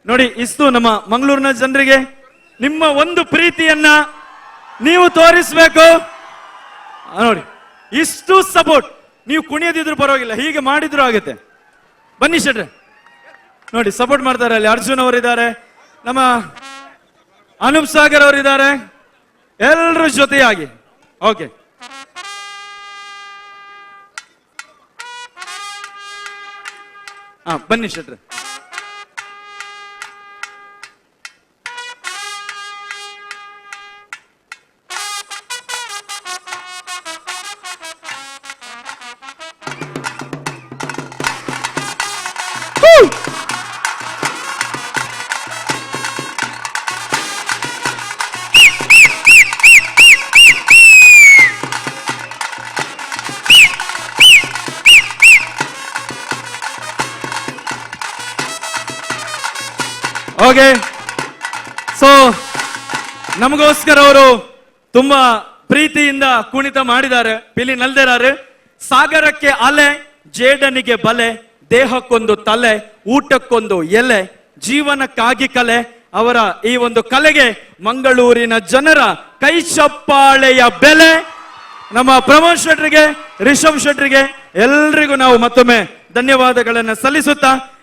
ನೋಡಿ, ಇಷ್ಟು ನಮ್ಮ ಮಂಗಳೂರಿನ ಜನರಿಗೆ ನಿಮ್ಮ ಒಂದು ಪ್ರೀತಿಯನ್ನ ನೀವು ತೋರಿಸ್ಬೇಕು. ನೋಡಿ, ಇಷ್ಟು ಸಪೋರ್ಟ್. ನೀವು ಕುಣಿಯದಿದ್ರು ಪರವಾಗಿಲ್ಲ, ಹೀಗೆ ಮಾಡಿದ್ರು ಆಗುತ್ತೆ. ಬನ್ನಿ ಶೆಟ್ರೆ, ನೋಡಿ ಸಪೋರ್ಟ್ ಮಾಡ್ತಾರೆ. ಅಲ್ಲಿ ಅರ್ಜುನ್ ಅವರಿದ್ದಾರೆ, ನಮ್ಮ ಅನೂಪ್ ಸಾಗರ್ ಅವರಿದ್ದಾರೆ, ಎಲ್ಲರ ಜೊತೆಯಾಗಿ. ಓಕೆ, ಬನ್ನಿ ಶೆಟ್ರೆ. ಓಕೆ, ಸೊ ನಮಗೋಸ್ಕರ ಅವರು ತುಂಬಾ ಪ್ರೀತಿಯಿಂದ ಕುಣಿತ ಮಾಡಿದ್ದಾರೆ. ಪಿಲಿ ನಲ್ದೇರಾರೆ. ಸಾಗರಕ್ಕೆ ಅಲೆ, ಜೇಡನಿಗೆ ಬಲೆ, ದೇಹಕ್ಕೊಂದು ತಲೆ, ಊಟಕ್ಕೊಂದು ಎಲೆ, ಜೀವನಕ್ಕಾಗಿ ಕಲೆ. ಅವರ ಈ ಒಂದು ಕಲೆಗೆ ಮಂಗಳೂರಿನ ಜನರ ಕೈ ಚಪ್ಪಾಳೆಯ ಬೆಲೆ. ನಮ್ಮ ಪ್ರಮೋದ್ ಶೆಟ್ರಿಗೆ, ರಿಷಬ್ ಶೆಟ್ರಿಗೆ ಎಲ್ರಿಗೂ ನಾವು ಮತ್ತೊಮ್ಮೆ ಧನ್ಯವಾದಗಳನ್ನು ಸಲ್ಲಿಸುತ್ತಾ